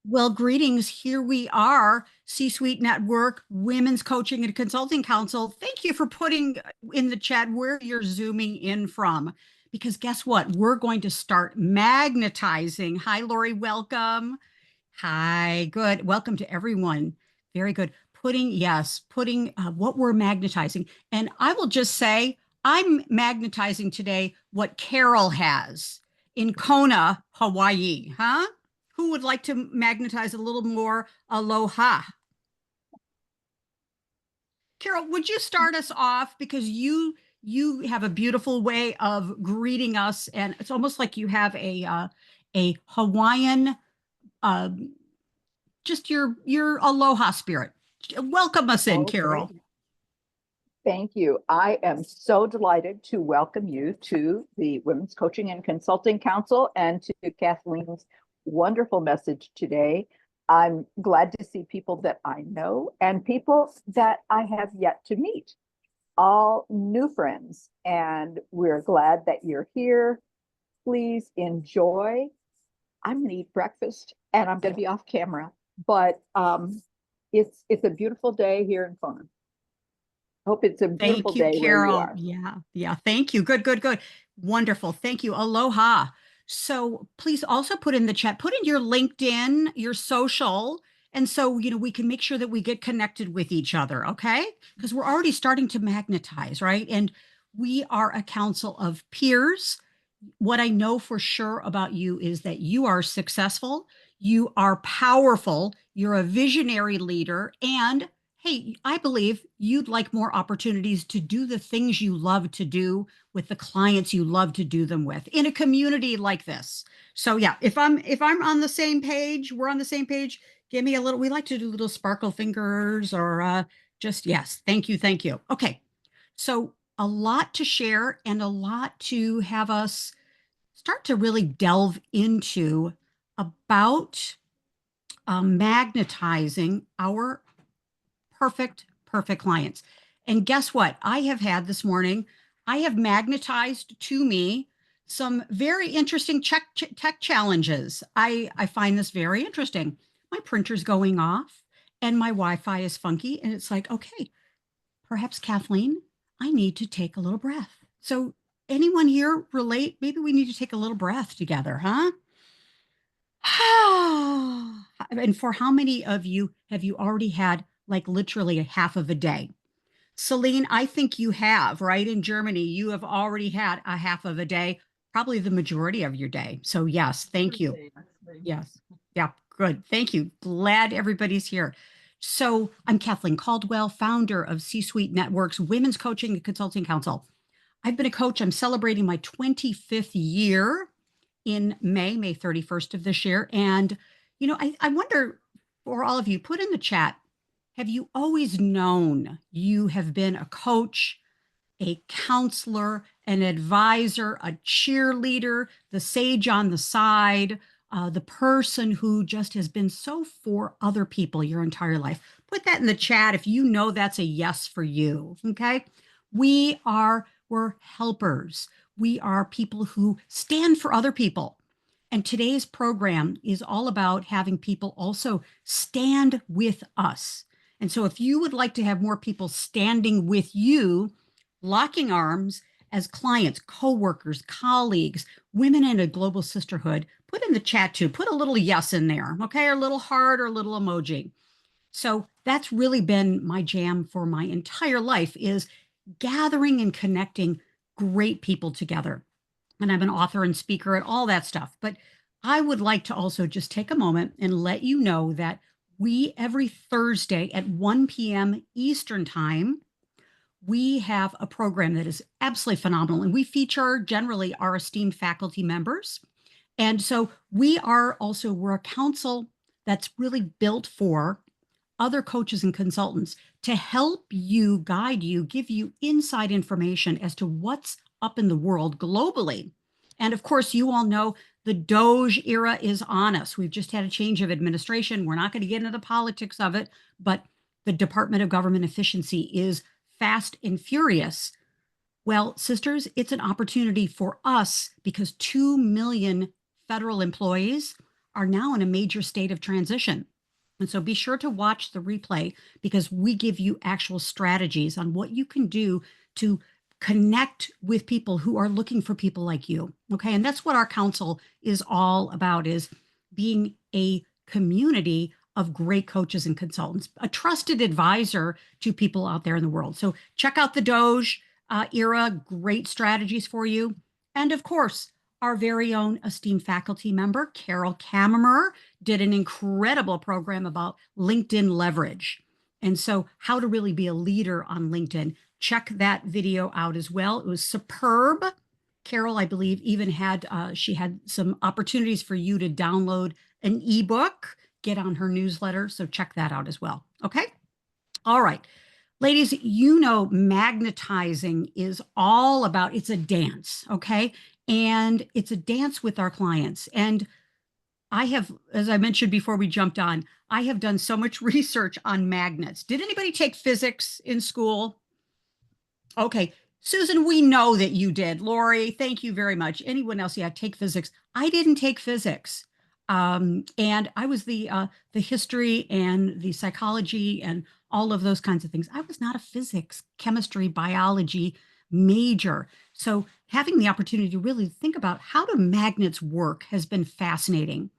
Well, greetings. Here we are, C-Suite Network, Women's Coaching and Consulting Council. Thank you for putting in the chat where you're zooming in from. Because guess what? We're going to start magnetizing. Hi, Lori. Welcome. Hi. Good. Welcome to everyone. Very good. Putting what we're magnetizing. And I will just say, I'm magnetizing today what Carol has in Kona, Hawaii. Huh? Who would like to magnetize a little more aloha? Carol, would you start us off because you have a beautiful way of greeting us, and it's almost like you have a Hawaiian, uh, just your aloha spirit. Welcome us in, Oh, great. Carol. Thank you. I am so delighted to welcome you to the Women's Coaching and Consulting Council and to Kathleen's wonderful message today. I'm glad to see people that I know and people that I have yet to meet, all new friends. And we're glad that you're here. Please enjoy. I'm going to eat breakfast and I'm going to be off camera, but it's a beautiful day here in Kona. Hope it's a beautiful Thank you, day where you Carol. are. Yeah, yeah. Thank you. Good, good, good. Wonderful. Thank you. Aloha. So please also put in the chat, put in your LinkedIn, your social. And so, we can make sure that we get connected with each other. Okay. Because we're already starting to magnetize, right? And we are a council of peers. What I know for sure about you is that you are successful, you are powerful, you're a visionary leader, and hey, I believe you'd like more opportunities to do the things you love to do with the clients you love to do them with in a community like this. So yeah, if I'm on the same page, we're on the same page. Give me a little, we like to do little sparkle fingers or just yes, thank you, thank you. Okay. So a lot to share and a lot to have us start to really delve into about magnetizing our perfect clients. And guess what? I have had this morning, I have magnetized to me some very interesting tech challenges. I find this very interesting. My printer's going off and my Wi-Fi is funky. And it's like, okay, perhaps Kathleen, I need to take a little breath. So anyone here relate? Maybe we need to take a little breath together, huh? And for how many of you have you already had like literally a half of a day? Celine, I think you have, right? In Germany, you have already had a half of a day, probably the majority of your day. So yes, thank you. Yes. Yeah, good. Thank you. Glad everybody's here. So I'm Kathleen Caldwell, founder of C-Suite Network's Women's Coaching and Consulting Council. I've been a coach. I'm celebrating my 25th year in May 31st of this year. And, I wonder for all of you, put in the chat, have you always known you have been a coach, a counselor, an advisor, a cheerleader, the sage on the side, the person who just has been so for other people your entire life? Put that in the chat if you know that's a yes for you. Okay. We're helpers. We are people who stand for other people. And today's program is all about having people also stand with us. And so if you would like to have more people standing with you, locking arms as clients, coworkers, colleagues, women in a global sisterhood, put in the chat too. Put a little yes in there, okay? Or a little heart or a little emoji. So that's really been my jam for my entire life is gathering and connecting great people together. And I'm an author and speaker and all that stuff. But I would like to also just take a moment and let you know that we every Thursday at 1 p.m. Eastern time we have a program that is absolutely phenomenal. And we feature generally our esteemed faculty members. And so we're a council that's really built for other coaches and consultants to help you, guide you, give you inside information as to what's up in the world globally. And of course, you all know the Doge era is on us. We've just had a change of administration. We're not going to get into the politics of it, but the Department of Government Efficiency is fast and furious. Well, sisters, it's an opportunity for us because 2 million federal employees are now in a major state of transition. And so be sure to watch the replay because we give you actual strategies on what you can do to connect with people who are looking for people like you. Okay. And that's what our council is all about, is being a community of great coaches and consultants, a trusted advisor to people out there in the world. So check out the Doge era, great strategies for you. And of course, our very own esteemed faculty member, Carol Kammerer, did an incredible program about LinkedIn leverage. And so, how to really be a leader on LinkedIn. Check that video out as well. It was superb. Carol, I believe, even had she had some opportunities for you to download an ebook, get on her newsletter. So check that out as well. Okay. All right. Ladies, you know, magnetizing is all about, it's a dance, okay? And it's a dance with our clients. And I have, as I mentioned before we jumped on, I have done so much research on magnets. Did anybody take physics in school? Okay. Susan, we know that you did. Lori, thank you very much. Anyone else? Yeah, take physics. I didn't take physics. And I was the history and the psychology and all of those kinds of things. I was not a physics, chemistry, biology major. So having the opportunity to really think about how do magnets work has been fascinating.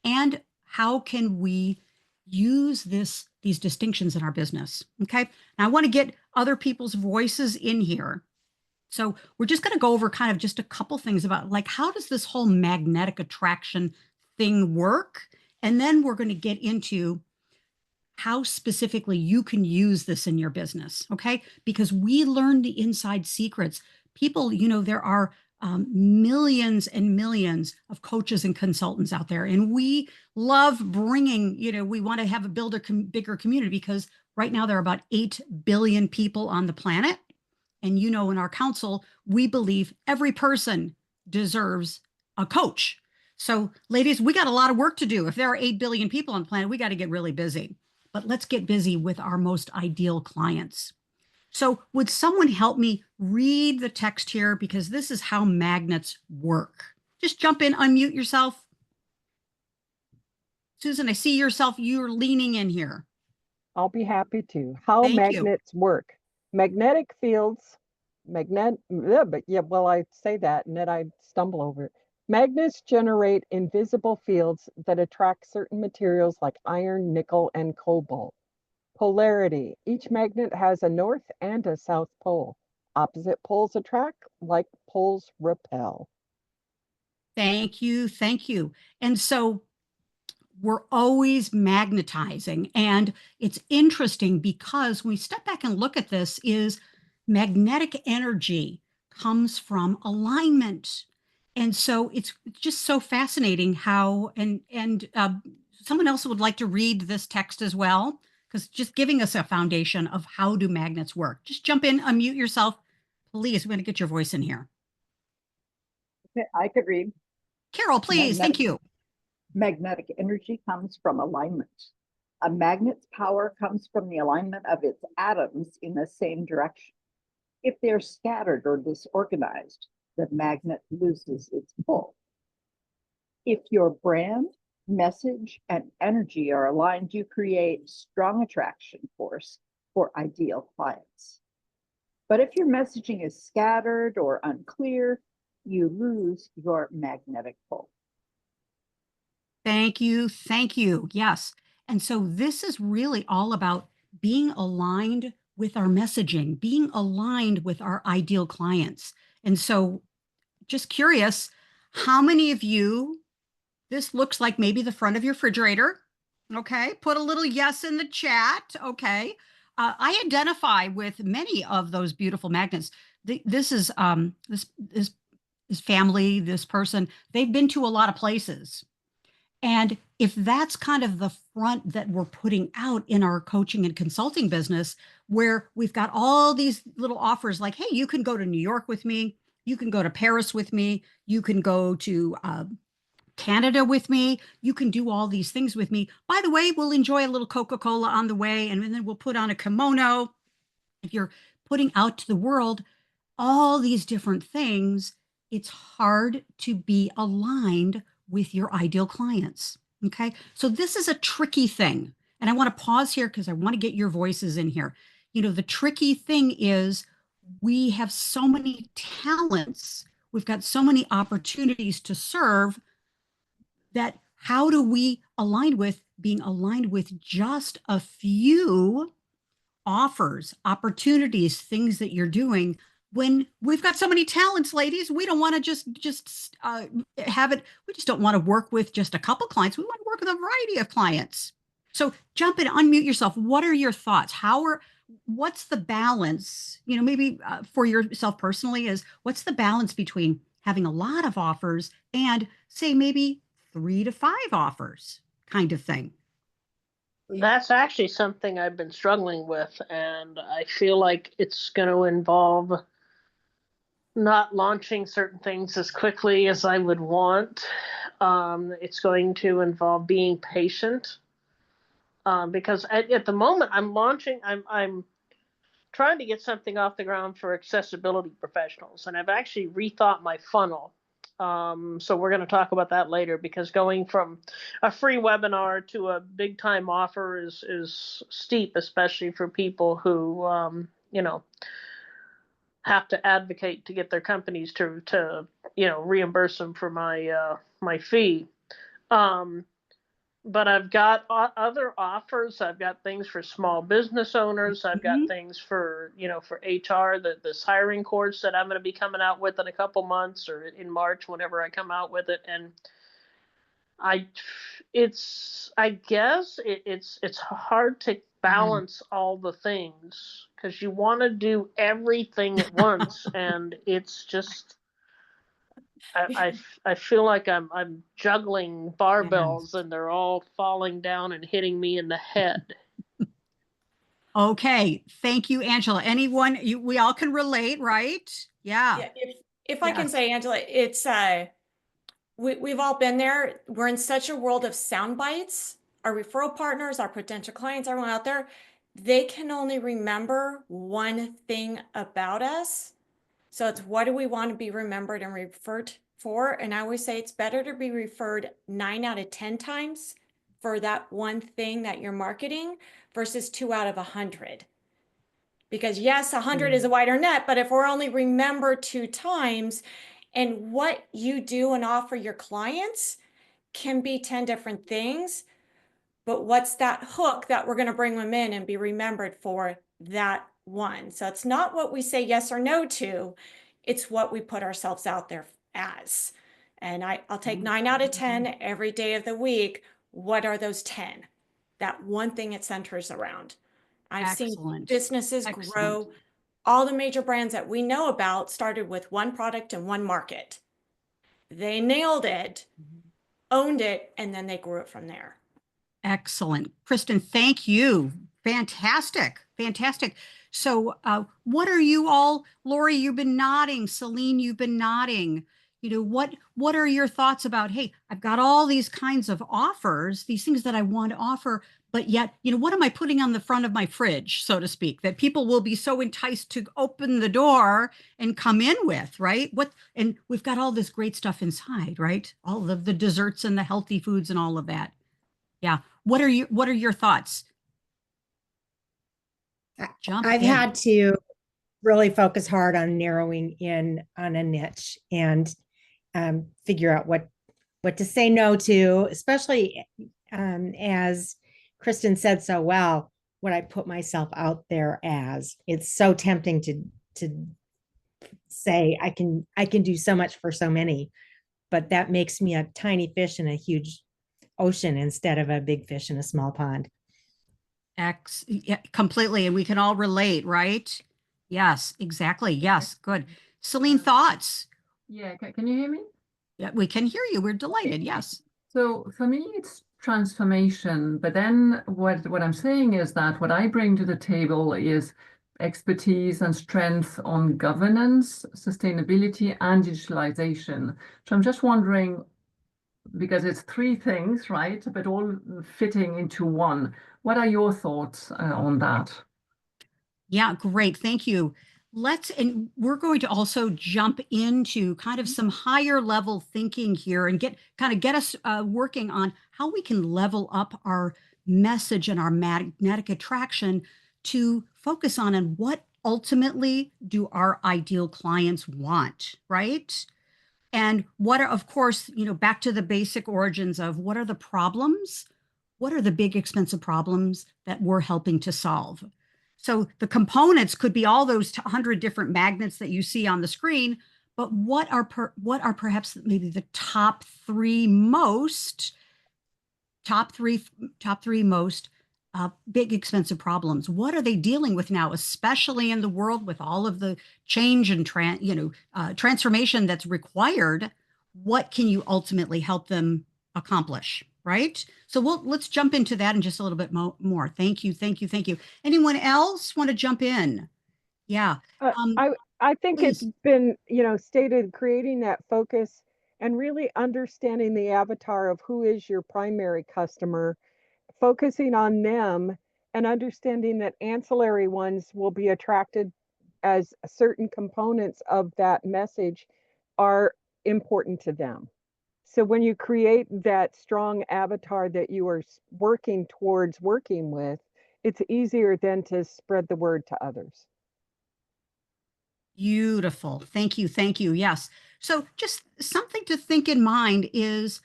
And how can we use these distinctions in our business? Okay. Now I want to get other people's voices in here. So we're just going to go over kind of just a couple things about like how does this whole magnetic attraction thing work? And then we're going to get into how specifically you can use this in your business, okay? Because we learn the inside secrets. People, you know, there are millions and millions of coaches and consultants out there, and we love bringing, you know, we want to have a bigger community because right now there are about 8 billion people on the planet. And you know, in our council, we believe every person deserves a coach. So, ladies, we got a lot of work to do. If there are 8 billion people on the planet, we got to get really busy. But let's get busy with our most ideal clients. So, would someone help me read the text here? Because this is how magnets work. Just jump in, unmute yourself. Susan, I see yourself, you're leaning in here. I'll be happy to. How Thank you. magnets work. Magnetic fields, but yeah, well, I say that and then I stumble over it. Magnets generate invisible fields that attract certain materials like iron, nickel, and cobalt. Polarity. Each magnet has a north and a south pole. Opposite poles attract, like poles repel. Thank you. Thank you. And so we're always magnetizing. And it's interesting because when we step back and look at this is magnetic energy comes from alignment. And so it's just so fascinating how, and someone else would like to read this text as well, because just giving us a foundation of how do magnets work. Just jump in, unmute yourself. Please, we're going to get your voice in here. I could read. Carol, please. Thank you. Magnetic energy comes from alignment. A magnet's power comes from the alignment of its atoms in the same direction. If they're scattered or disorganized, the magnet loses its pull. If your brand, message, and energy are aligned, you create strong attraction force for ideal clients. But if your messaging is scattered or unclear, you lose your magnetic pull. Thank you. Thank you. Yes. And so this is really all about being aligned with our messaging, being aligned with our ideal clients. And so just curious, how many of you, this looks like maybe the front of your refrigerator. Okay. Put a little yes in the chat. Okay. I identify with many of those beautiful magnets. This is this family, this person, they've been to a lot of places. And if that's kind of the front that we're putting out in our coaching and consulting business, where we've got all these little offers like, hey, you can go to New York with me, you can go to Paris with me, you can go to Canada with me, you can do all these things with me. By the way, we'll enjoy a little Coca-Cola on the way, and then we'll put on a kimono. If you're putting out to the world all these different things, it's hard to be aligned with your ideal clients. Okay. So this is a tricky thing. And I want to pause here because I want to get your voices in here. The tricky thing is we have so many talents, we've got so many opportunities to serve that how do we align with being aligned with just a few offers, opportunities, things that you're doing when we've got so many talents, ladies? We don't want to just have it. We just don't want to work with just a couple clients. We want to work with a variety of clients. So jump in, unmute yourself. What are your thoughts? What's the balance? Maybe for yourself personally, is what's the balance between having a lot of offers and say maybe 3 to 5 offers kind of thing? That's actually something I've been struggling with, and I feel like it's going to involve not launching certain things as quickly as I would want. It's going to involve being patient, because at the moment I'm trying to get something off the ground for accessibility professionals, and I've actually rethought my funnel. So we're going to talk about that later, because going from a free webinar to a big time offer is steep, especially for people who have to advocate to get their companies to reimburse them for my fee. Um, but I've got other offers. I've got things for small business owners. I've got Mhm. things for for HR, this hiring course that I'm going to be coming out with in a couple months, or in March, whenever I come out with it. And I, I guess it's hard to Yeah. balance all the things, because you want to do everything at once, and it's just I feel like I'm juggling Yes. barbells, and they're all falling down and hitting me in the head. Okay. Thank you, Angela. Anyone, we all can relate, right? Yeah. Yeah, if I can Yes. say, Angela, it's we've all been there. We're in such a world of sound bites. Our referral partners, our potential clients, everyone out there, they can only remember one thing about us. So it's, what do we want to be remembered and referred for? And I always say it's better to be referred 9 out of 10 times for that one thing that you're marketing versus 2 out of 100. Because yes, 100 is a wider net, but if we're only remembered 2 times, and what you do and offer your clients can be 10 different things, but what's that hook that we're going to bring them in and be remembered for that one? So it's not what we say yes or no to, it's what we put ourselves out there as. And I'll take 9 out of 10 every day of the week. What are those 10? That one thing it centers around. I've seen Excellent. businesses Excellent. grow. All the major brands that we know about started with one product and one market. They nailed it, owned it, and then they grew it from there. Excellent. Kristen, thank you. Fantastic. Fantastic. So, what are you all, Lori, you've been nodding. Celine, you've been nodding. What are your thoughts about, hey, I've got all these kinds of offers, these things that I want to offer, but yet, what am I putting on the front of my fridge, so to speak, that people will be so enticed to open the door and come in with, right? And we've got all this great stuff inside, right? All of the desserts and the healthy foods and all of that. Yeah. What are your thoughts? Jump I've in. had to really focus hard on narrowing in on a niche and figure out what to say no to, especially as Kristen said so well, what I put myself out there as. It's so tempting to say I can do so much for so many, but that makes me a tiny fish in a huge ocean instead of a big fish in a small pond. Yeah, completely. And we can all relate, right? Yes, exactly. Yes. Good. Celine, thoughts? Yeah, can you hear me? Yeah, we can hear you. We're Okay. delighted. Yes. So for me, it's transformation. But then what I'm saying is that what I bring to the table is expertise and strength on governance, sustainability, and digitalization. So I'm just wondering, because it's 3 things, right? But all fitting into one. What are your thoughts on that? Yeah, great. Thank you. And we're going to also jump into kind of some higher level thinking here and get us working on how we can level up our message and our magnetic attraction to focus on and what ultimately do our ideal clients want, right? And what are, of course, back to the basic origins of what are the problems? What are the big expensive problems that we're helping to solve? So the components could be all those 100 different magnets that you see on the screen, but what are perhaps maybe the top three most big expensive problems? What are they dealing with now, especially in the world with all of the change and transformation that's required? What can you ultimately help them accomplish, right? So let's jump into that in just a little bit more. Thank you, thank you, thank you. Anyone else want to jump in? Yeah. I think it's Please. been, stated, creating that focus and really understanding the avatar of who is your primary customer, focusing on them and understanding that ancillary ones will be attracted as certain components of that message are important to them. So when you create that strong avatar that you are working towards working with, it's easier then to spread the word to others. Beautiful. Thank you. Thank you. Yes. So just something to think in mind is,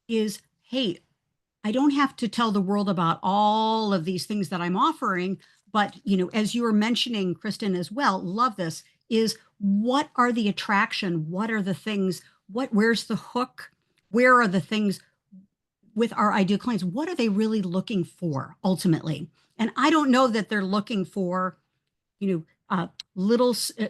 hey, I don't have to tell the world about all of these things that I'm offering, but as you were mentioning, Kristen, as well, love this, is what are the attraction? What are the things? Where's the hook? Where are the things with our ideal clients? What are they really looking for ultimately? And I don't know that they're looking for,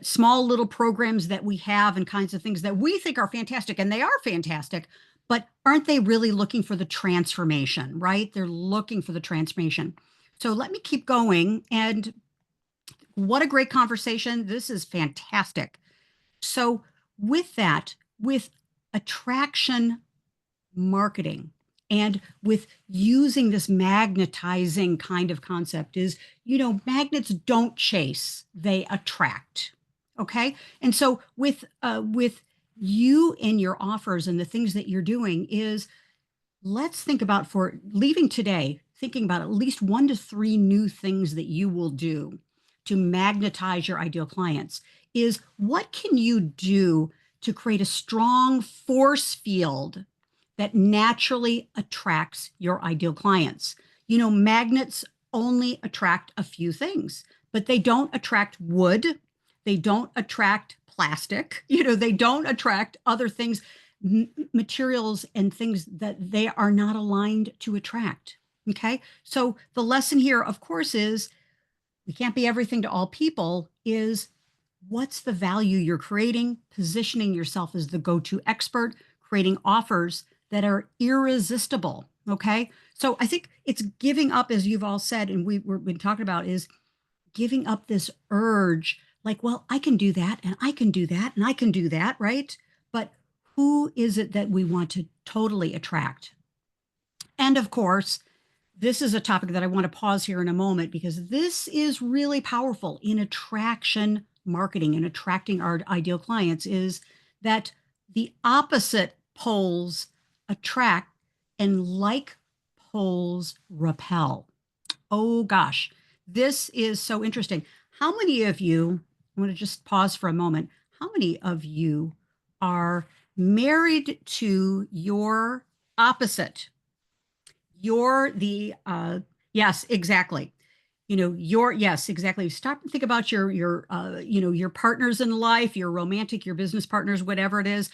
small little programs that we have and kinds of things that we think are fantastic, and they are fantastic, but aren't they really looking for the transformation, right? They're looking for the transformation. So let me keep going. And what a great conversation. This is fantastic. So with that, with attraction marketing and with using this magnetizing kind of concept is, magnets don't chase, they attract. Okay. And so with you and your offers and the things that you're doing is, let's think about, for leaving today, thinking about at least 1 to 3 new things that you will do to magnetize your ideal clients. Is what can you do to create a strong force field that naturally attracts your ideal clients? Magnets only attract a few things, but they don't attract wood. They don't attract plastic. They don't attract other things, materials and things that they are not aligned to attract. Okay. So the lesson here, of course, is we can't be everything to all people. Is what's the value you're creating, positioning yourself as the go-to expert, creating offers that are irresistible. Okay. So I think it's giving up, as you've all said, and we've been talking about, is giving up this urge, like, well, I can do that, and I can do that, and I can do that, right? But who is it that we want to totally attract? And of course, this is a topic that I want to pause here in a moment, because this is really powerful in attraction marketing and attracting our ideal clients, is that the opposite poles attract and like poles repel. Oh gosh, this is so interesting. How many of you, I want to just pause for a moment. How many of you are married to your opposite? You're the yes, exactly. Yes, exactly. Stop and think about your partners in life, your romantic, your business partners, whatever it is.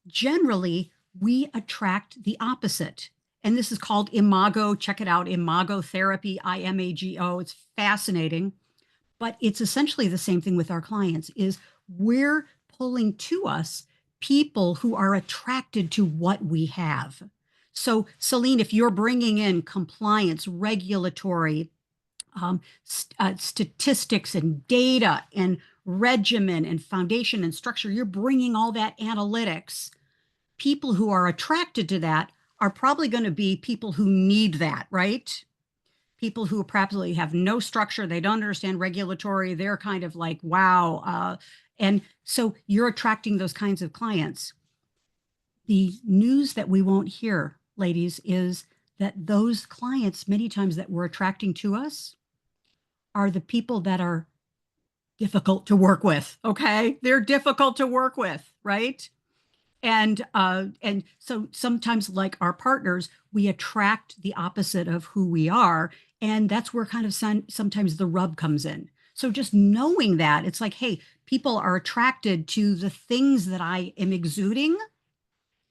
Generally, we attract the opposite. And this is called imago. Check it out, imago therapy, IMAGO. It's fascinating. But it's essentially the same thing with our clients, is we're pulling to us people who are attracted to what we have. So, Celine, if you're bringing in compliance, regulatory, statistics and data and regimen and foundation and structure, you're bringing all that analytics. People who are attracted to that are probably going to be people who need that, right? People who probably have no structure, they don't understand regulatory, they're kind of like, wow. And so you're attracting those kinds of clients. The news that we won't hear ladies, is that those clients, many times that we're attracting to us, are the people that are difficult to work with. Okay. They're difficult to work with, right? And so sometimes, like our partners, we attract the opposite of who we are. And that's where kind of sometimes the rub comes in. So just knowing that, it's like, hey, people are attracted to the things that I am exuding.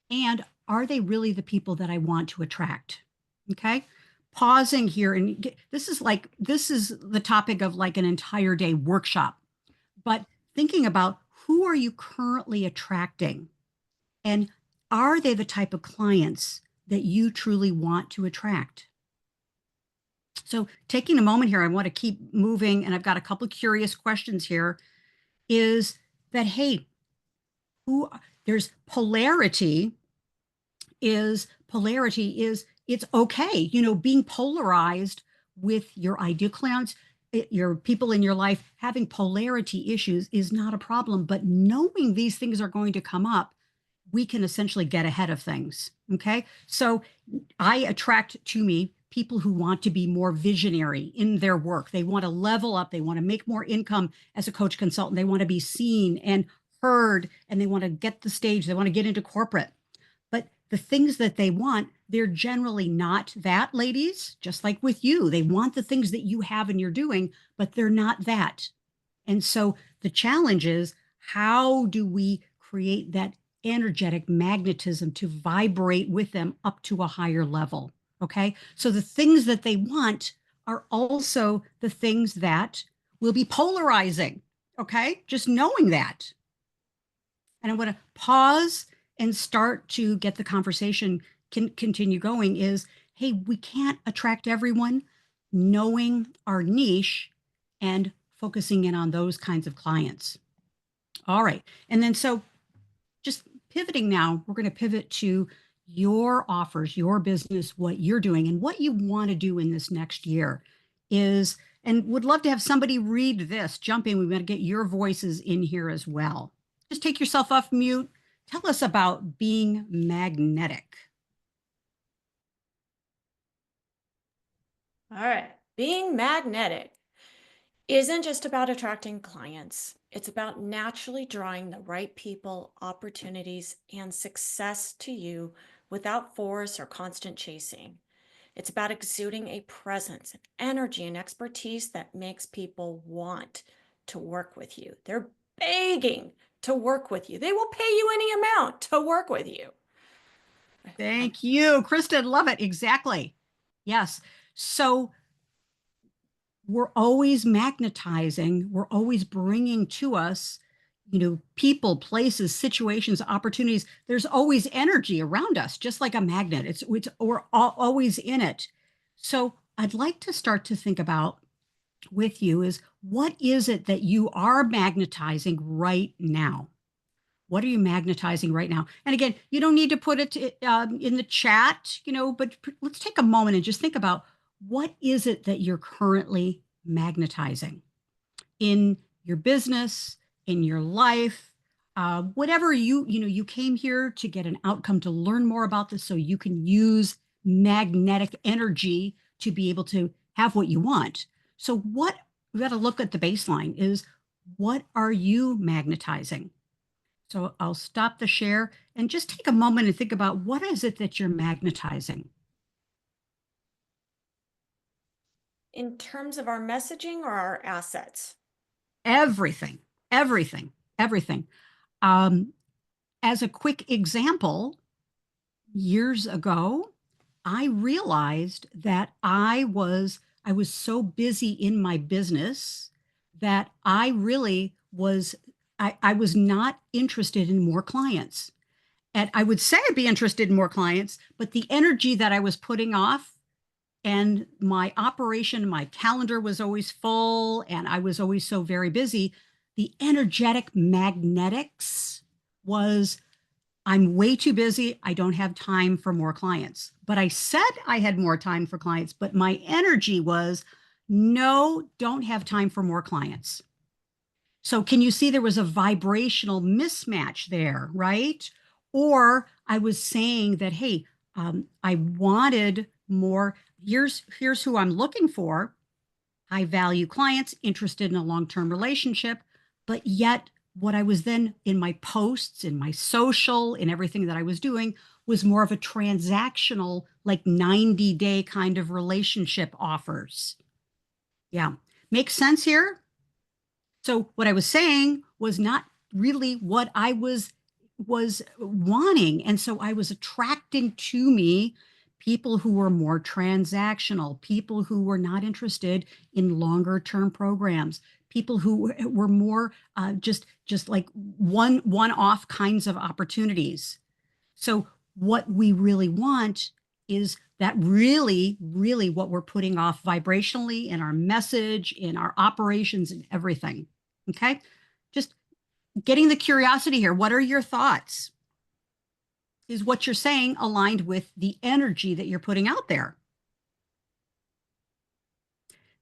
And are they really the people that I want to attract? Okay. Pausing here, and this is the topic of like an entire day workshop, but thinking about, who are you currently attracting? And are they the type of clients that you truly want to attract? So taking a moment here, I want to keep moving, and I've got a couple of curious questions here, is that, hey, who there's polarity is it's okay, being polarized with your ideal clients, your people in your life. Having polarity issues is not a problem, but knowing these things are going to come up, we can essentially get ahead of things. Okay. So I attract to me people who want to be more visionary in their work. They want to level up. They want to make more income as a coach consultant. They want to be seen and heard, and they want to get the stage. They want to get into corporate. But the things that they want, they're generally not that, ladies, just like with you. They want the things that you have and you're doing, but they're not that. And so the challenge is, how do we create that energetic magnetism to vibrate with them up to a higher level? Okay. So the things that they want are also the things that will be polarizing. Okay. Just knowing that. And I'm going to pause and start to get the conversation can continue going, is, hey, we can't attract everyone. Knowing our niche and focusing in on those kinds of clients. All right. And then so just pivoting now, we're going to pivot to your offers, your business, what you're doing, and what you want to do in this next year is, and would love to have somebody read this. Jump in. We want to get your voices in here as well. Just take yourself off mute. Tell us about being magnetic. All right. Being magnetic isn't just about attracting clients. It's about naturally drawing the right people, opportunities, and success to you without force or constant chasing. It's about exuding a presence, an energy, and expertise that makes people want to work with you. They're begging to work with you. They will pay you any amount to work with you. Thank you, Kristen. Love it. Exactly. Yes. So we're always magnetizing. We're always bringing to us, people, places, situations, opportunities. There's always energy around us, just like a magnet. We're always in it. So I'd like to start to think about with you is, what is it that you are magnetizing right now? What are you magnetizing right now? And again, you don't need to put it in the chat, but let's take a moment and just think about, what is it that you're currently magnetizing in your business, in your life, whatever you came here to get an outcome, to learn more about this so you can use magnetic energy to be able to have what you want. So we got to look at the baseline is, what are you magnetizing? So I'll stop the share and just take a moment and think about, what is it that you're magnetizing? In terms of our messaging or our assets? Everything, everything, everything. As a quick example, years ago, I realized that I was so busy in my business that I really was, I was not interested in more clients. And I would say I'd be interested in more clients, but the energy that I was putting off, and my operation, my calendar was always full, and I was always so very busy. The energetic magnetics was, I'm way too busy. I don't have time for more clients. But I said I had more time for clients, but my energy was, no, don't have time for more clients. So can you see there was a vibrational mismatch there, right? Or I was saying that, hey, I wanted more. Here's who I'm looking for. High value clients interested in a long-term relationship, but yet what I was then in my posts, in my social, in everything that I was doing was more of a transactional, like 90-day kind of relationship offers. Yeah. Makes sense here? So what I was saying was not really what I was wanting. And so I was attracting to me people who were more transactional, people who were not interested in longer term programs, people who were more just like one-off kinds of opportunities. So what we really want is that really what we're putting off vibrationally in our message, in our operations, and everything. Okay. Just getting the curiosity here. What are your thoughts? Is what you're saying aligned with the energy that you're putting out there?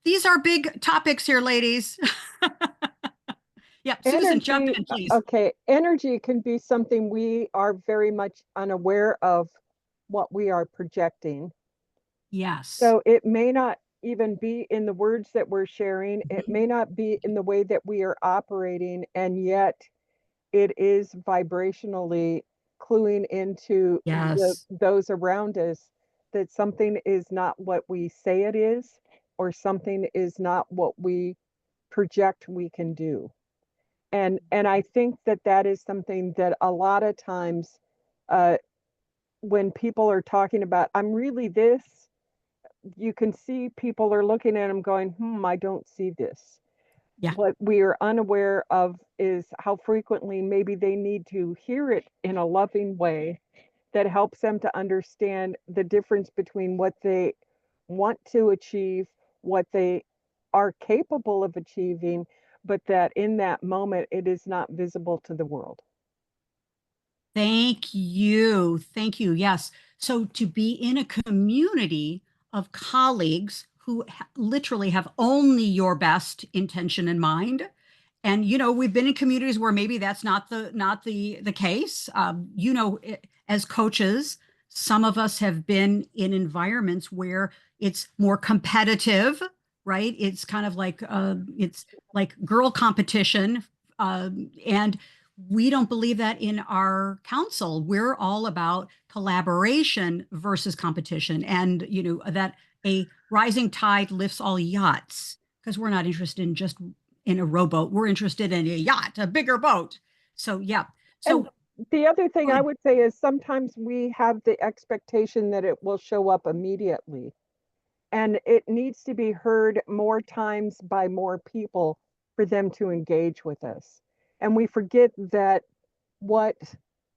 These are big topics here, ladies. Yep. Susan, jump Energy, in, please. okay, energy can be something we are very much unaware of what we are projecting. Yes. So it may not even be in the words that we're sharing. It may not be in the way that we are operating, and yet it is vibrationally cluing into Yes. those around us that something is not what we say it is, or something is not what we project we can do. And I think that that is something that a lot of times, uh, when people are talking about, I'm really this, you can see people are looking at them going, I don't see this. Yeah. What we are unaware of is how frequently maybe they need to hear it in a loving way that helps them to understand the difference between what they want to achieve, what they are capable of achieving, but that in that moment it is not visible to the world. Thank you. Thank you. Yes. So to be in a community of colleagues who literally have only your best intention in mind. And we've been in communities where maybe that's not the case. As coaches, some of us have been in environments where it's more competitive, right? It's kind of like it's like girl competition, and we don't believe that in our council. We're all about collaboration versus competition, and that a rising tide lifts all yachts, because we're not interested in just in a rowboat. We're interested in a yacht, a bigger boat. So yeah. And So the other thing I good. would say is sometimes we have the expectation that it will show up immediately. And it needs to be heard more times by more people for them to engage with us. And we forget that what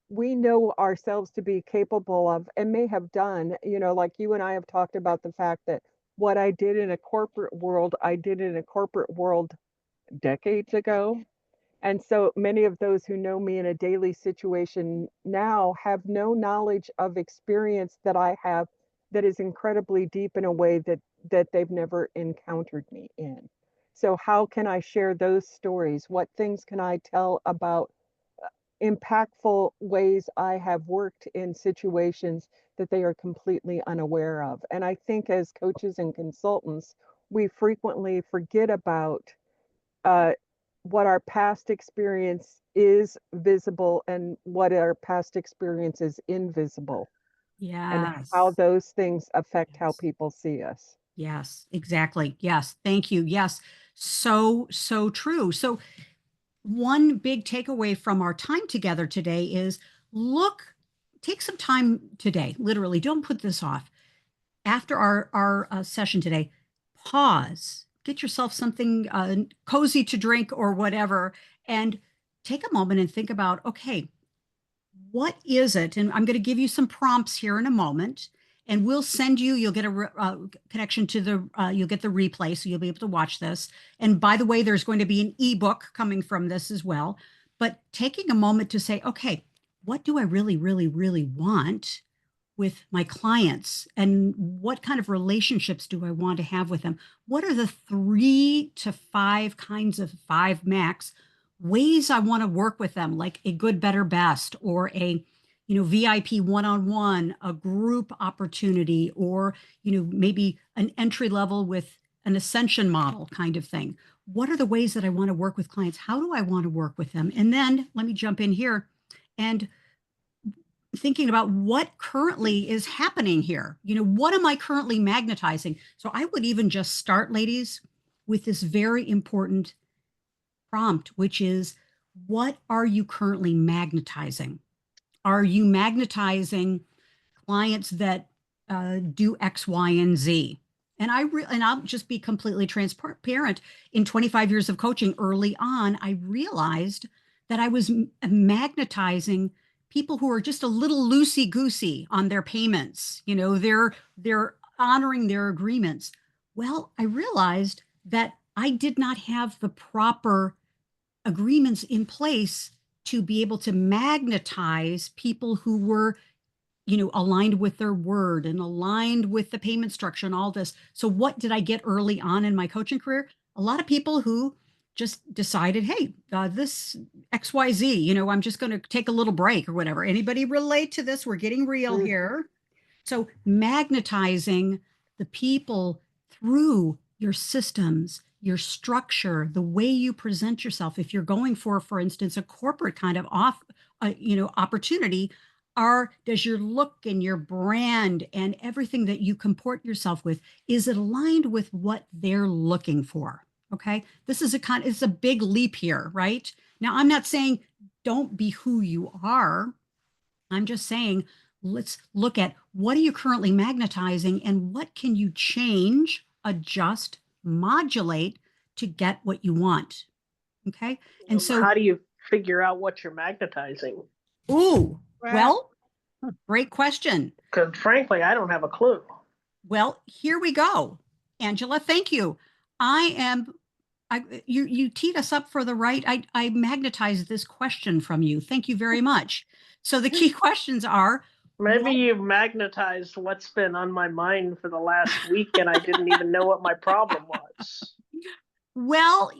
we know ourselves to be capable of and may have done, like you and I have talked about the fact that what I did in a corporate world, I did in a corporate world decades ago. And so many of those who know me in a daily situation now have no knowledge of experience that I have that is incredibly deep in a way that they've never encountered me in. So how can I share those stories? What things can I tell about impactful ways I have worked in situations that they are completely unaware of? And I think as coaches and consultants, we frequently forget about uh, what our past experience is visible and what our past experience is invisible, and how Yes. those things affect how Yes. people see us. Yes, exactly. Yes. Thank you. Yes. So true. So one big takeaway from our time together today is take some time today, literally, don't put this off. After our session today, pause, get yourself something cozy to drink or whatever, and take a moment and think about, okay, what is it? And I'm going to give you some prompts here in a moment, and you'll get a connection to you'll get the replay, so you'll be able to watch this. And by the way, there's going to be an ebook coming from this as well. But taking a moment to say, okay, what do I really want with my clients, and what kind of relationships do I want to have with them? What are the 3 to 5 kinds of 5 max ways I want to work with them, like a good, better, best, or a VIP one-on-one, a group opportunity, or, maybe an entry level with an ascension model kind of thing. What are the ways that I want to work with clients? How do I want to work with them? And then let me jump in here and thinking about what currently is happening here. What am I currently magnetizing? So I would even just start, ladies, with this very important prompt, which is, what are you currently magnetizing? Are you magnetizing clients that do X, Y, and Z? And I'll just be completely transparent. In 25 years of coaching, early on, I realized that I was magnetizing people who are just a little loosey goosey on their payments. They're honoring their agreements. Well, I realized that I did not have the proper agreements in place to be able to magnetize people who were aligned with their word and aligned with the payment structure and all this. So what did I get early on in my coaching career? A lot of people who just decided, hey, this XYZ, I'm just going to take a little break or whatever. Anybody relate to this? We're getting real here. So magnetizing the people through your systems, your structure, the way you present yourself. If you're going for instance, a corporate kind of opportunity, does your look and your brand and everything that you comport yourself with, is it aligned with what they're looking for? Okay. It's a big leap here, right? Now, I'm not saying don't be who you are. I'm just saying, let's look at what are you currently magnetizing and what can you change, adjust, modulate to get what you want. Okay. And so how do you figure out what you're magnetizing? Ooh, well, great question. Because frankly, I don't have a clue. Well, here we go. Angela, thank you. You teed us up for the right. I magnetized this question from you. Thank you very much. So the key questions are, maybe you've magnetized what's been on my mind for the last week and I didn't even know what my problem was. Well,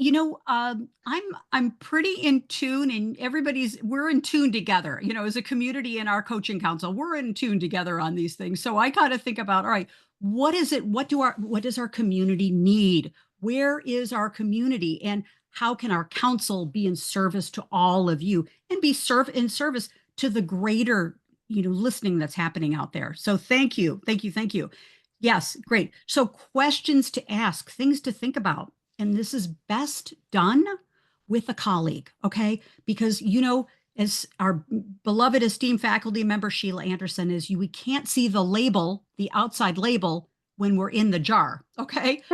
I'm pretty in tune, and we're in tune together, as a community in our coaching council, we're in tune together on these things. So I kind of think about, all right, what is it? What does our community need? Where is our community? And how can our council be in service to all of you and be in service to the greater, listening that's happening out there? So thank you. Thank you. Thank you. Yes. Great. So questions to ask, things to think about. And this is best done with a colleague, okay? Because, as our beloved esteemed faculty member, Sheila Anderson, we can't see the label, the outside label, when we're in the jar, okay?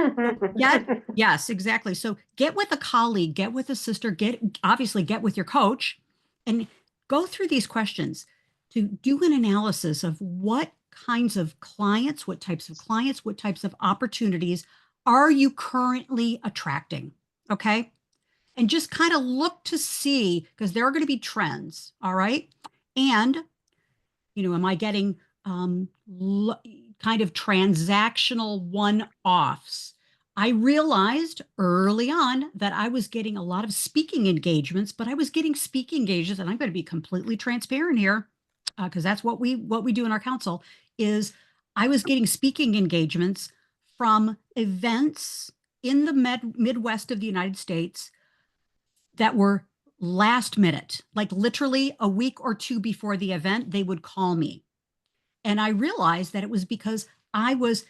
Yes, exactly. So get with a colleague, get with a sister, obviously get with your coach, and go through these questions to do an analysis of what kinds of clients, what types of opportunities are you currently attracting? Okay. And just kind of look to see, because there are going to be trends. All right. And, am I getting kind of transactional one-offs? I realized early on that I was getting a lot of speaking engagements, but I was getting speaking engagements, and I'm going to be completely transparent here, because that's what we do in our council, is I was getting speaking engagements from events in the Midwest of the United States that were last minute, like literally a week or two before the event, they would call me. And I realized that it was because I was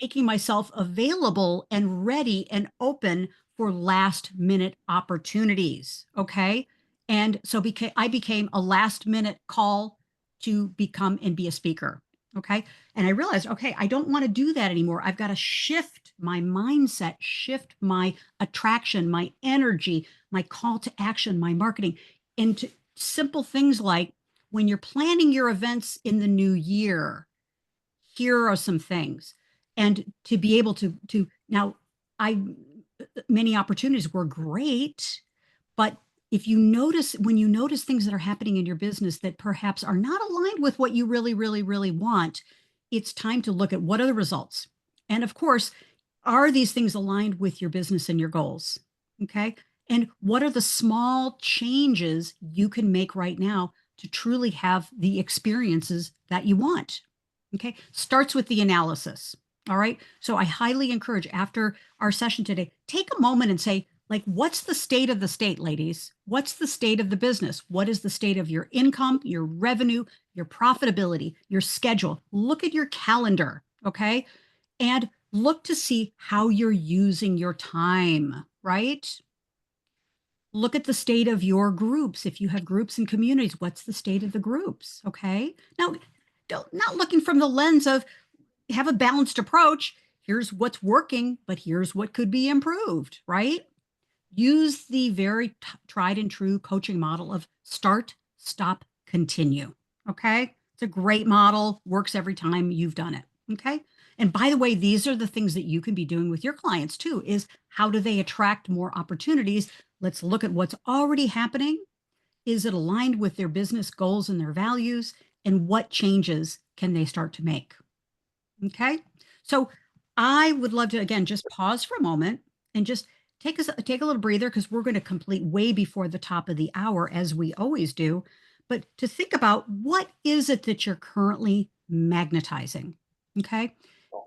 making myself available and ready and open for last minute opportunities. Okay. And so I became a last minute call to become and be a speaker. Okay. And I realized, okay, I don't want to do that anymore. I've got to shift my mindset, shift my attraction, my energy, my call to action, my marketing into simple things like, when you're planning your events in the new year, here are some things. And to be able to now, many opportunities were great, but when you notice things that are happening in your business that perhaps are not aligned with what you really, really, really want, it's time to look at what are the results. And of course, are these things aligned with your business and your goals? Okay. And what are the small changes you can make right now to truly have the experiences that you want? Okay. Starts with the analysis. All right. So I highly encourage after our session today, take a moment and say, like, what's the state of the state, ladies? What's the state of the business? What is the state of your income, your revenue, your profitability, your schedule? Look at your calendar. Okay. And look to see how you're using your time, right? Look at the state of your groups. If you have groups and communities, what's the state of the groups? Okay. Now, not looking from the lens of have a balanced approach. Here's what's working, but here's what could be improved, right? Use the very tried and true coaching model of start, stop, continue. Okay. It's a great model, works every time you've done it. Okay. And by the way, these are the things that you can be doing with your clients too, is how do they attract more opportunities? Let's look at what's already happening. Is it aligned with their business goals and their values? And what changes can they start to make? Okay. So I would love to, again, just pause for a moment and just take a little breather because we're going to complete way before the top of the hour, as we always do. But to think about what is it that you're currently magnetizing? Okay.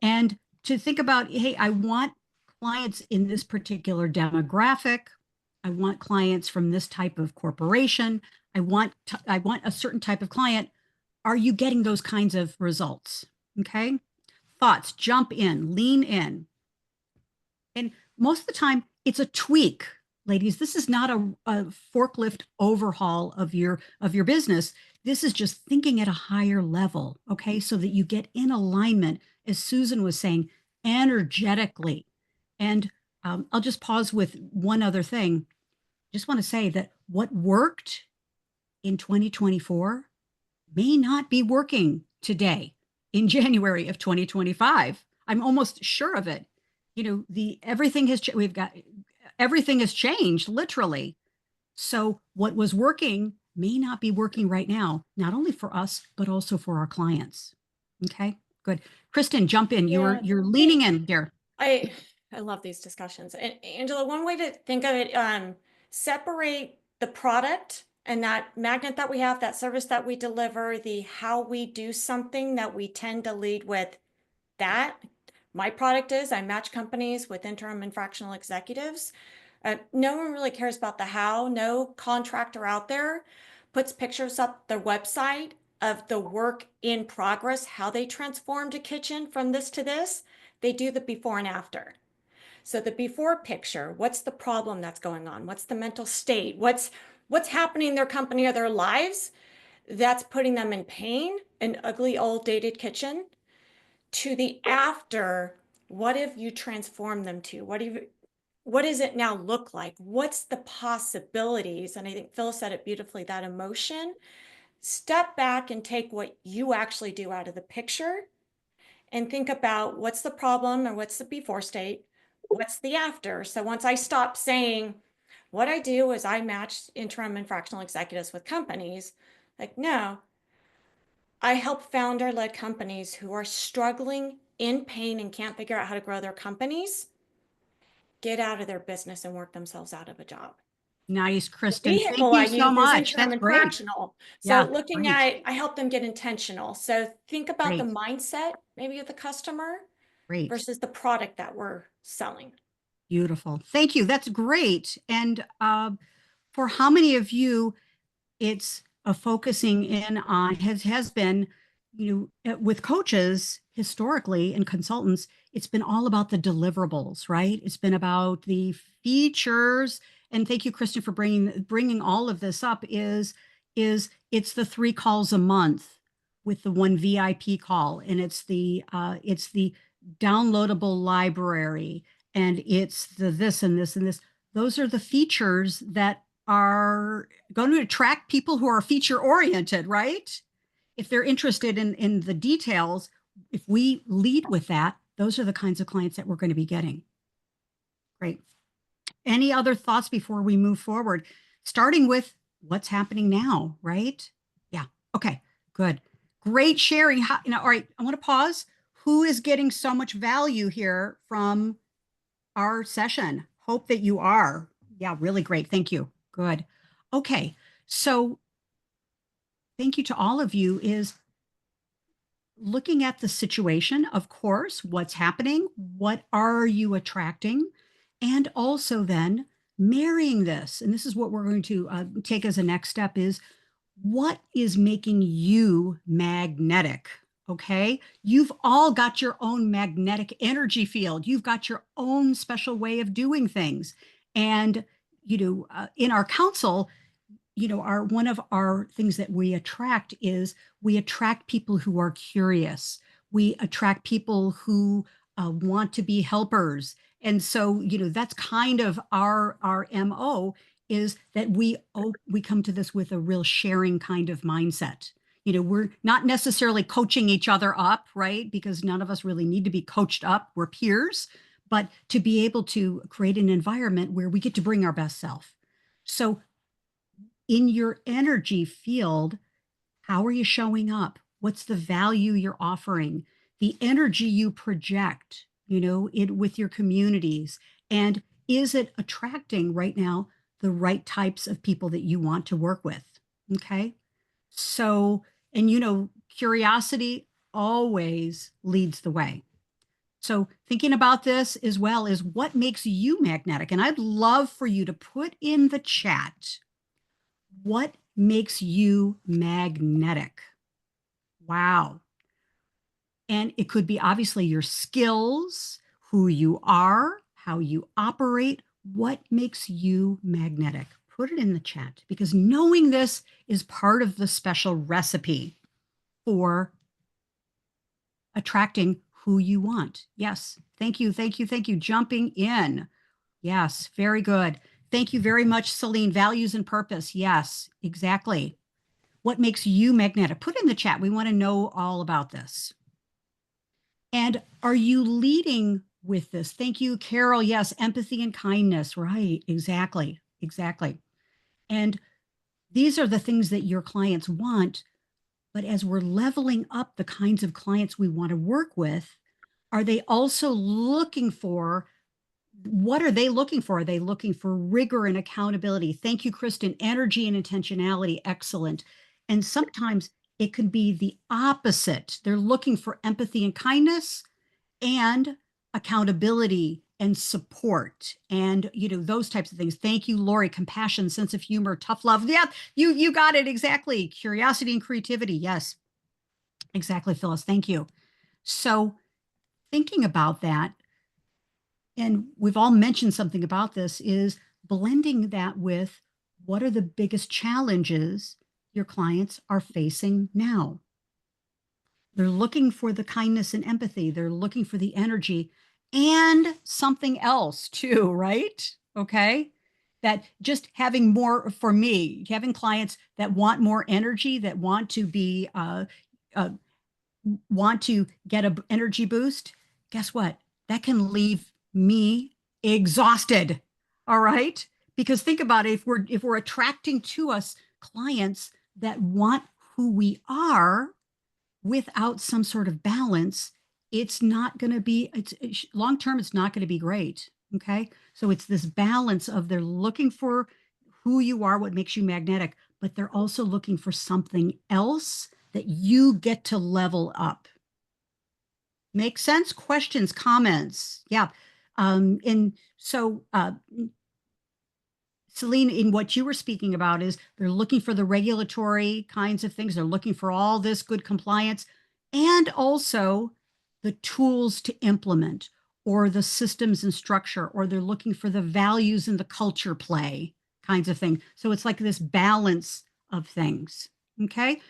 And to think about, hey, I want clients in this particular demographic. I want clients from this type of corporation. I want a certain type of client. Are you getting those kinds of results? Okay. Thoughts, jump in, lean in. And most of the time, it's a tweak, ladies. This is not a forklift overhaul of your business. This is just thinking at a higher level, okay? So that you get in alignment, as Susan was saying, energetically. And I'll just pause with one other thing. Just want to say that what worked in 2024 may not be working today in January of 2025. I'm almost sure of it. You know, everything has changed literally. So what was working may not be working right now, not only for us, but also for our clients. Okay, good. Kristen, jump in. Yeah. You're leaning in there. I love these discussions. And Angela, one way to think of it, separate the product and that magnet that we have, that service that we deliver, the how we do something that we tend to lead with that. My product is I match companies with interim and fractional executives. No one really cares about the how. No contractor out there puts pictures up their website of the work in progress, how they transformed a kitchen from this to this. They do the before and after. So the before picture, what's the problem that's going on? What's the mental state? What's happening in their company or their lives that's putting them in pain, an ugly old dated kitchen? To the after, what have you transformed them to? What does it now look like? What's the possibilities? And I think Phil said it beautifully, that emotion. Step back and take what you actually do out of the picture and think about what's the problem or what's the before state, what's the after. So once I stop saying, what I do is I match interim and fractional executives with companies, like, no, I help founder-led companies who are struggling in pain and can't figure out how to grow their companies, get out of their business and work themselves out of a job. Nice, The Kristen. Thank vehicle I you so use is much. interim That's and great. fractional. So Yeah, looking great, at, I help them get intentional. So think about the great, mindset maybe of the customer great. versus the product that we're selling. Beautiful. Thank you. That's great. And for how many of you it's a focusing in on has been, with coaches historically and consultants, it's been all about the deliverables, right? It's been about the features. And thank you, Kristen, for bringing all of this up. It's the 3 calls a month with the 1 VIP call, and it's the downloadable library, and it's the this and this and this. Those are the features that are going to attract people who are feature oriented, right? If they're interested in the details, if we lead with that, those are the kinds of clients that we're going to be getting. Great. Any other thoughts before we move forward? Starting with what's happening now, right? Yeah. Okay, good. Great sharing. All right, I want to pause. Who is getting so much value here from our session? Hope that you are. Yeah, really great. Thank you. Good. Okay. So thank you to all of you is looking at the situation, of course, what's happening, what are you attracting, and also then marrying this. And this is what we're going to take as a next step is what is making you magnetic? Okay. You've all got your own magnetic energy field. You've got your own special way of doing things. And, in our council, our one of our things that we attract is we attract people who are curious. We attract people who want to be helpers. And so, that's kind of our MO is that we come to this with a real sharing kind of mindset. We're not necessarily coaching each other up, right? Because none of us really need to be coached up. We're peers, but to be able to create an environment where we get to bring our best self. So in your energy field, how are you showing up? What's the value you're offering? The energy you project, it with your communities. And is it attracting right now the right types of people that you want to work with? Okay. So, and curiosity always leads the way. So, thinking about this as well is what makes you magnetic. And I'd love for you to put in the chat what makes you magnetic? Wow. And it could be obviously your skills, who you are, how you operate, what makes you magnetic. Put it in the chat because knowing this is part of the special recipe for attracting who you want. Yes. Thank you. Thank you. Thank you. Jumping in. Yes. Very good. Thank you very much, Celine. Values and purpose. Yes, exactly. What makes you magnetic? Put in the chat. We want to know all about this. And are you leading with this? Thank you, Carol. Yes, empathy and kindness. Right. Exactly. Exactly. And these are the things that your clients want. But as we're leveling up the kinds of clients we want to work with, are they also looking for what are they looking for? Are they looking for rigor and accountability? Thank you, Kristen. Energy and intentionality. Excellent. And sometimes it can be the opposite. They're looking for empathy and kindness and accountability and support and those types of things. Thank you, Lori. Compassion, sense of humor, tough love. Yeah, you got it exactly. Curiosity and creativity. Yes, exactly, Phyllis. Thank you. So thinking about that, and we've all mentioned something about this, is blending that with what are the biggest challenges your clients are facing now. They're looking for the kindness and empathy. They're looking for the energy and something else too, right? Okay. That just having more for me, having clients that want more energy, that want to be, want to get an energy boost, guess what? That can leave me exhausted. All right. Because think about it, if we're attracting to us clients that want who we are, without some sort of balance, it's not going to be, it's long term, it's not going to be great. Okay. So it's this balance of they're looking for who you are, what makes you magnetic, but they're also looking for something else that you get to level up. Make sense? Questions, comments? Yeah. And so, Celine, in what you were speaking about is they're looking for the regulatory kinds of things. They're looking for all this good compliance and also the tools to implement or the systems and structure, or they're looking for the values and the culture play kinds of thing. So it's like this balance of things. Okay.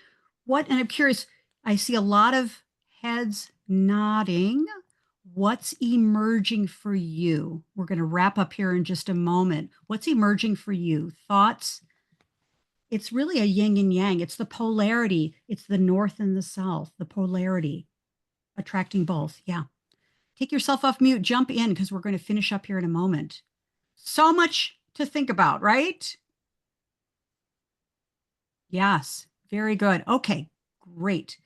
And I'm curious, I see a lot of heads nodding. What's emerging for you? We're going to wrap up here in just a moment. What's emerging for you? Thoughts? It's really a yin and yang. It's the polarity. It's the north and the south, the polarity, attracting both. Yeah. Take yourself off mute, jump in because we're going to finish up here in a moment. So much to think about, right? Yes. Very good. Okay. Great.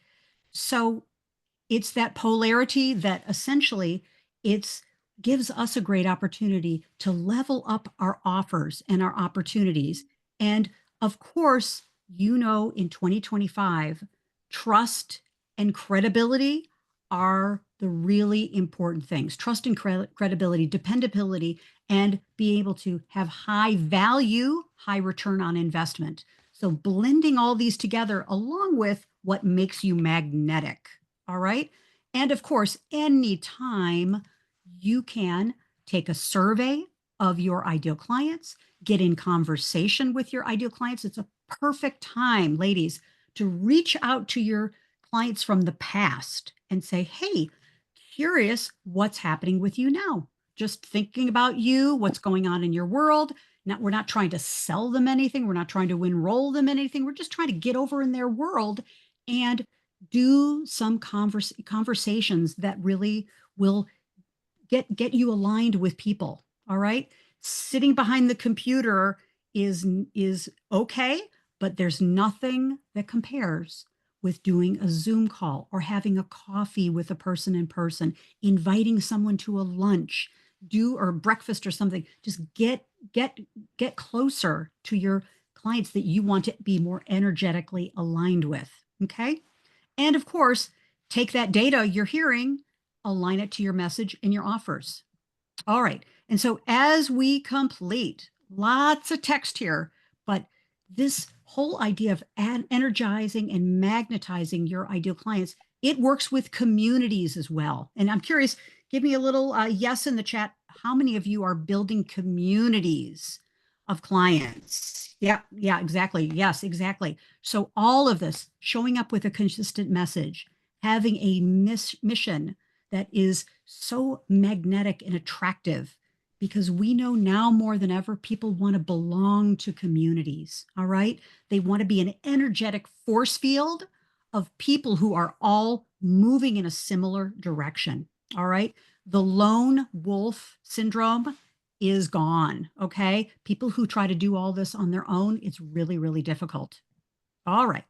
So it's that polarity that essentially it's gives us a great opportunity to level up our offers and our opportunities. And of course, in 2025, trust and credibility are the really important things. Trust and credibility, dependability, and be able to have high value, high return on investment. So blending all these together along with what makes you magnetic. All right. And of course, anytime you can take a survey of your ideal clients, get in conversation with your ideal clients. It's a perfect time, ladies, to reach out to your clients from the past and say, hey, curious what's happening with you now. Just thinking about you, what's going on in your world. Now, we're not trying to sell them anything. We're not trying to enroll them in anything. We're just trying to get over in their world and do some conversations that really will get you aligned with people. All right. Sitting behind the computer is okay, but there's nothing that compares with doing a Zoom call or having a coffee with a person in person, inviting someone to a lunch, or breakfast or something. Just get closer to your clients that you want to be more energetically aligned with. Okay. And of course, take that data you're hearing, align it to your message and your offers. All right. And so as we complete, lots of text here, but this whole idea of energizing and magnetizing your ideal clients, it works with communities as well. And I'm curious, give me a little yes in the chat. How many of you are building communities of clients? Yeah, exactly. Yes, exactly. So all of this, showing up with a consistent message, having a mission that is so magnetic and attractive, because we know now more than ever, people want to belong to communities. All right. They want to be an energetic force field of people who are all moving in a similar direction. All right. The lone wolf syndrome is gone. Okay. People who try to do all this on their own, it's really, really difficult. All right.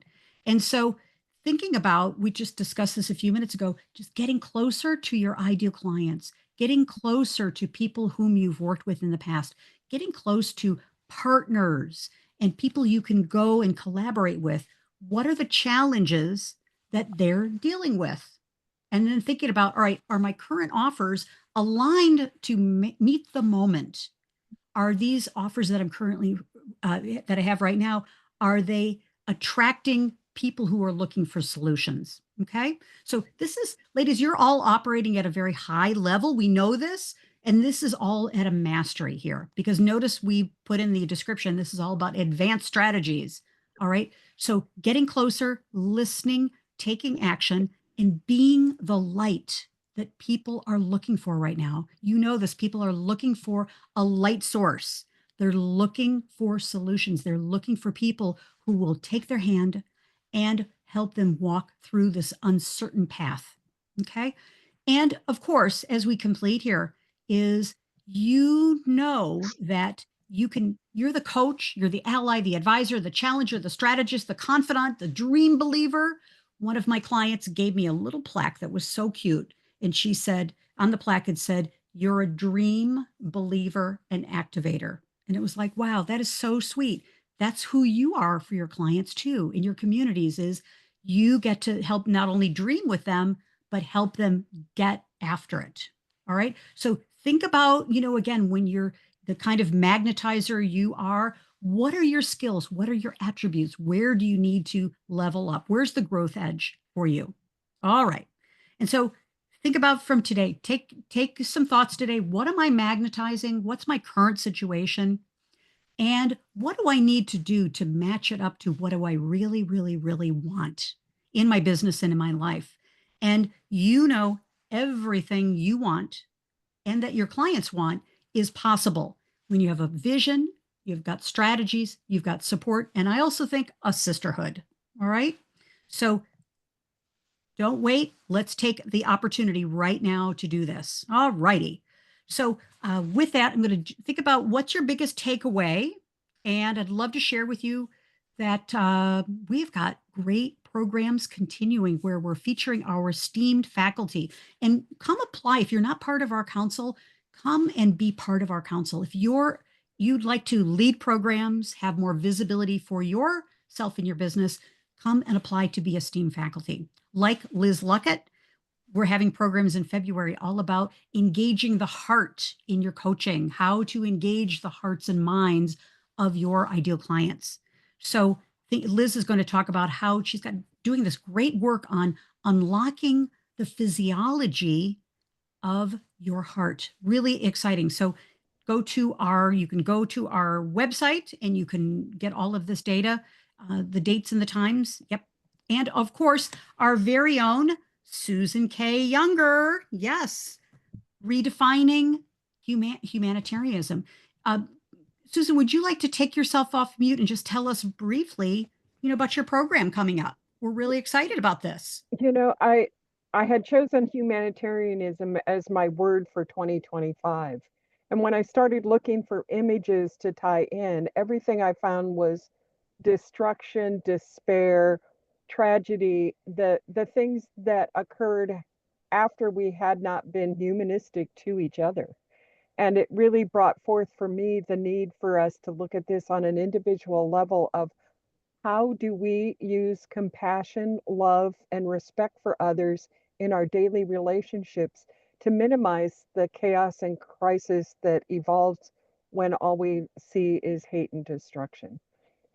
And so thinking about, we just discussed this a few minutes ago, just getting closer to your ideal clients, getting closer to people whom you've worked with in the past, getting close to partners and people you can go and collaborate with. What are the challenges that they're dealing with? And then thinking about, all right, are my current offers aligned to meet the moment? Are these offers that I'm currently, that I have right now, are they attracting people who are looking for solutions? Okay. So this is, ladies, you're all operating at a very high level. We know this. And this is all at a mastery here, because notice we put in the description, this is all about advanced strategies. All right. So getting closer, listening, taking action, and being the light that people are looking for right now. You know this, people are looking for a light source. They're looking for solutions. They're looking for people who will take their hand and help them walk through this uncertain path. Okay. And of course, as we complete here, is that you're the coach, you're the ally, the advisor, the challenger, the strategist, the confidant, the dream believer. One of my clients gave me a little plaque that was so cute. And she said, on the plaque, it said, you're a dream believer and activator. And it was like, wow, that is so sweet. That's who you are for your clients too, in your communities, is you get to help not only dream with them, but help them get after it. All right. So think about, again, when you're the kind of magnetizer you are, what are your skills? What are your attributes? Where do you need to level up? Where's the growth edge for you? All right. And so think about from today, take some thoughts today. What am I magnetizing? What's my current situation? And what do I need to do to match it up to what do I really, really, really want in my business and in my life? And everything you want and that your clients want is possible when you have a vision, you've got strategies, you've got support, and I also think a sisterhood. All right. So don't wait. Let's take the opportunity right now to do this. All righty. So with that, I'm going to think about what's your biggest takeaway. And I'd love to share with you that we've got great programs continuing where we're featuring our esteemed faculty. And come apply. If you're not part of our council, come and be part of our council. If you'd like to lead programs, have more visibility for yourself in your business, come and apply to be esteemed faculty. Like Liz Luckett, we're having programs in February all about engaging the heart in your coaching, how to engage the hearts and minds of your ideal clients. So Liz is going to talk about how she's got doing this great work on unlocking the physiology of your heart. Really exciting. So you can go to our website and you can get all of this data, the dates and the times. Yep. And of course, our very own Susan K. Younger. Yes. Redefining humanitarianism. Susan, would you like to take yourself off mute and just tell us briefly, about your program coming up? We're really excited about this. I had chosen humanitarianism as my word for 2025. And when I started looking for images to tie in, everything I found was destruction, despair, tragedy, the things that occurred after we had not been humanistic to each other. And it really brought forth for me the need for us to look at this on an individual level of how do we use compassion, love, and respect for others in our daily relationships to minimize the chaos and crisis that evolves when all we see is hate and destruction.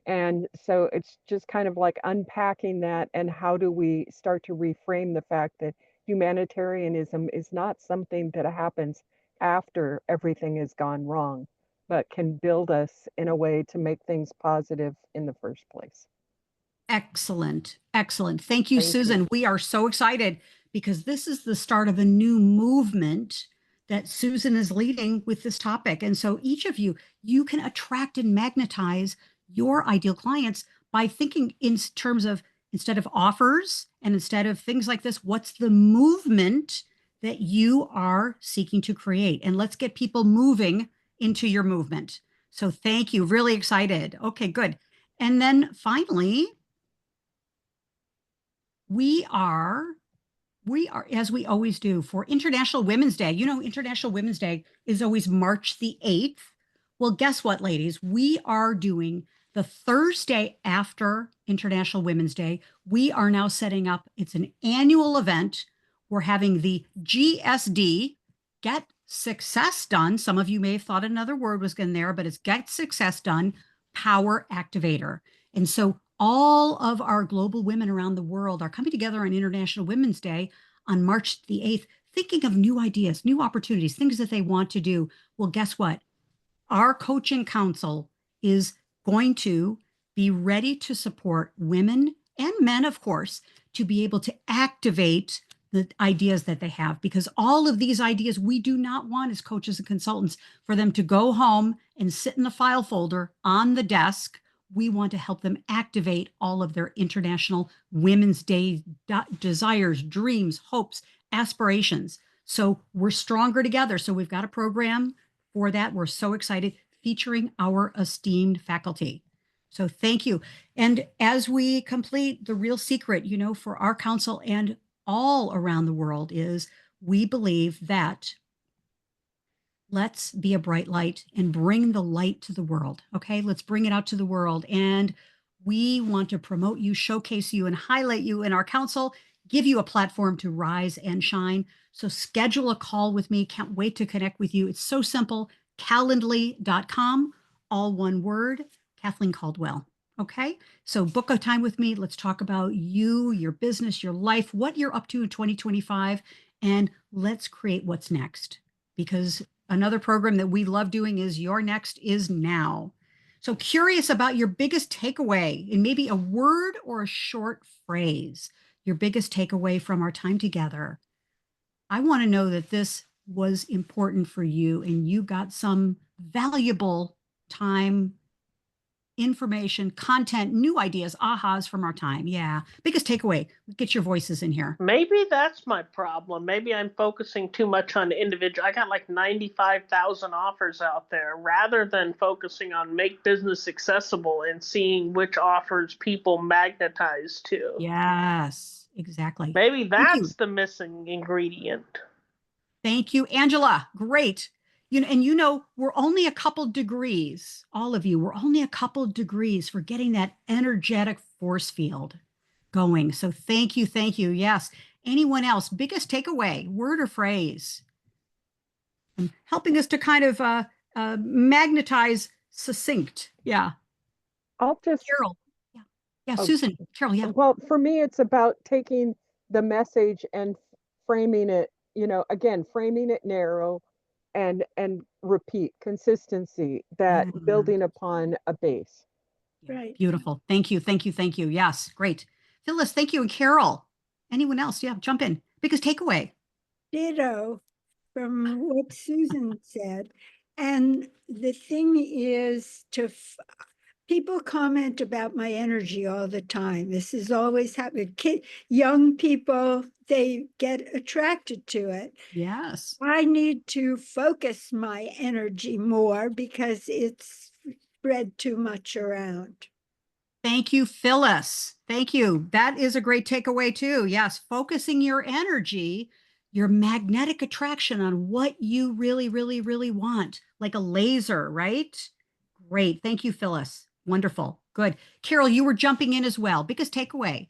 And so it's just kind of like unpacking that and how do we start to reframe the fact that humanitarianism is not something that happens after everything has gone wrong, but can build us in a way to make things positive in the first place. Excellent. Excellent. Thank you, Thank Susan. you. We are so excited because this is the start of a new movement that Susan is leading with this topic. And so each of you can attract and magnetize your ideal clients by thinking in terms of, instead of offers and instead of things like this, what's the movement that you are seeking to create? And let's get people moving into your movement. So thank you. Really excited. Okay, good. And then finally, we are, as we always do, for International Women's Day. International Women's Day is always March the 8th. Well, guess what, ladies? We are doing the Thursday after International Women's Day. We are now setting up, it's an annual event. We're having the GSD, Get Success Done. Some of you may have thought another word was in there, but it's Get Success Done Power Activator. And so all of our global women around the world are coming together on International Women's Day on March the 8th, thinking of new ideas, new opportunities, things that they want to do. Well, guess what? Our coaching council is going to be ready to support women and men, of course, to be able to activate the ideas that they have, because all of these ideas we do not want as coaches and consultants for them to go home and sit in the file folder on the desk. We want to help them activate all of their International Women's Day desires, dreams, hopes, aspirations. So we're stronger together. So we've got a program for that. We're so excited, featuring our esteemed faculty. So thank you. And as we complete, the real secret, for our council and all around the world is we believe that let's be a bright light and bring the light to the world. Okay, let's bring it out to the world. And we want to promote you, showcase you, and highlight you in our council, give you a platform to rise and shine. So schedule a call with me. Can't wait to connect with you. It's so simple. Calendly.com, all one word, Kathleen Caldwell. Okay, so book a time with me. Let's talk about you, your business, your life, what you're up to in 2025, and let's create what's next. Because another program that we love doing is Your Next is Now. So curious about your biggest takeaway in maybe a word or a short phrase, your biggest takeaway from our time together. I want to know that this was important for you and you got some valuable time, information, content, new ideas, ahas from our time. Yeah. Biggest takeaway. Get your voices in here. Maybe that's my problem. Maybe I'm focusing too much on individual. I got like 95,000 offers out there rather than focusing on make business accessible and seeing which offers people magnetize to. Yes, exactly. Maybe that's the missing ingredient. Thank you, Angela. Great. we're only a couple degrees, all of you, we're only a couple degrees for getting that energetic force field going. So thank you, thank you. Yes. Anyone else? Biggest takeaway, word or phrase? And helping us to kind of magnetize succinct. Yeah. I'll just, Carol. Yeah. Yeah. oh, Susan. Carol. Yeah. well, for me, it's about taking the message and framing it, again, framing it narrow and repeat consistency, that Yeah. building upon a base. Yeah. Right. Beautiful. Thank you. Thank you. Thank you. Yes. Great. Phyllis, thank you. And Carol. Anyone else? Yeah. Jump in. Biggest takeaway. Ditto from what Susan said. And the thing is people comment about my energy all the time. This is always happening. Young people, they get attracted to it. Yes. I need to focus my energy more because it's spread too much around. Thank you, Phyllis. Thank you. That is a great takeaway too. Yes, focusing your energy, your magnetic attraction on what you really, really, really want, like a laser, right? Great. Thank you, Phyllis. Wonderful. Good. Carol, you were jumping in as well. Biggest takeaway.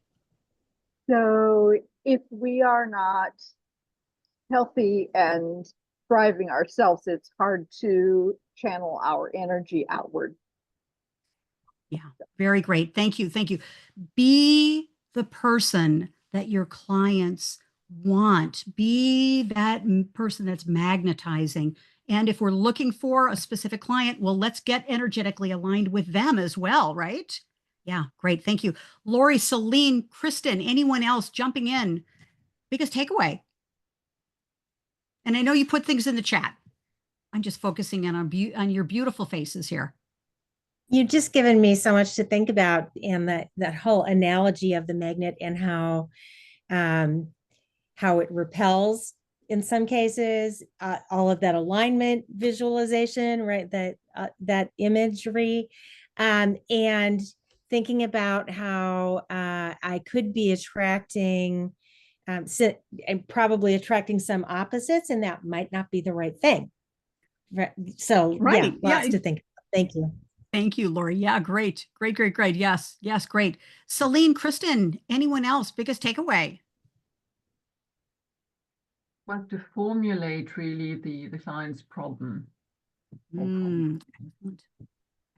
So if we are not healthy and thriving ourselves, it's hard to channel our energy outward. Yeah, very great. Thank you. Thank you. Be the person that your clients want. Be that person that's magnetizing. And if we're looking for a specific client, well, let's get energetically aligned with them as well, right? Yeah, great. Thank you. Lori, Celine, Kristen, anyone else jumping in? Biggest takeaway. And I know you put things in the chat. I'm just focusing in on your beautiful faces here. You've just given me so much to think about, and that whole analogy of the magnet and how it repels in some cases, all of that alignment visualization, right? That imagery, and thinking about how I could be attracting, and probably attracting some opposites, and that might not be the right thing. Right. So yeah, Right. lots Yeah. to think about. Thank you. Thank you, Lori. Yeah, great. Great, great, great. Yes, yes, great. Celine, Kristen, anyone else? Biggest takeaway? Well, to formulate really the client's problem. Or problem. Excellent.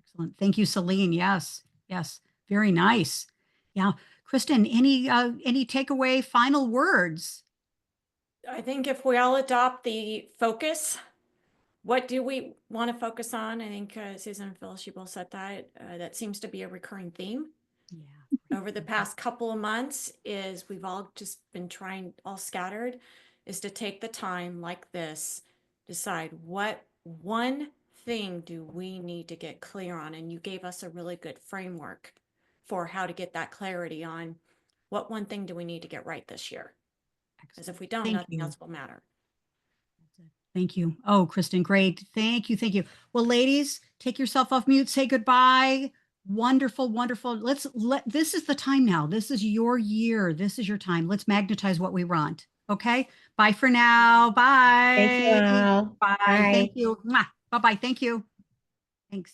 Excellent. Thank you, Celine. Yes, yes. Very nice. Yeah. Kristen, any takeaway, final words? I think if we all adopt the focus, what do we want to focus on? I think Susan and Phil, you both said that. That seems to be a recurring theme Yeah. over the past couple of months. Is we've all just been trying, all scattered, is to take the time like this, decide what one thing do we need to get clear on. And you gave us a really good framework for how to get that clarity on what one thing do we need to get right this year. Because if we don't, Thank nothing you. else will matter. Thank you. Oh, Kristen, great. Thank you. Thank you. Well, ladies, take yourself off mute. Say goodbye. Wonderful, wonderful. This is the time now. This is your year. This is your time. Let's magnetize what we want. Okay. Bye for now. Thank you Bye. all. Bye. Bye. Thank you. Bye bye. Thank you. Thanks.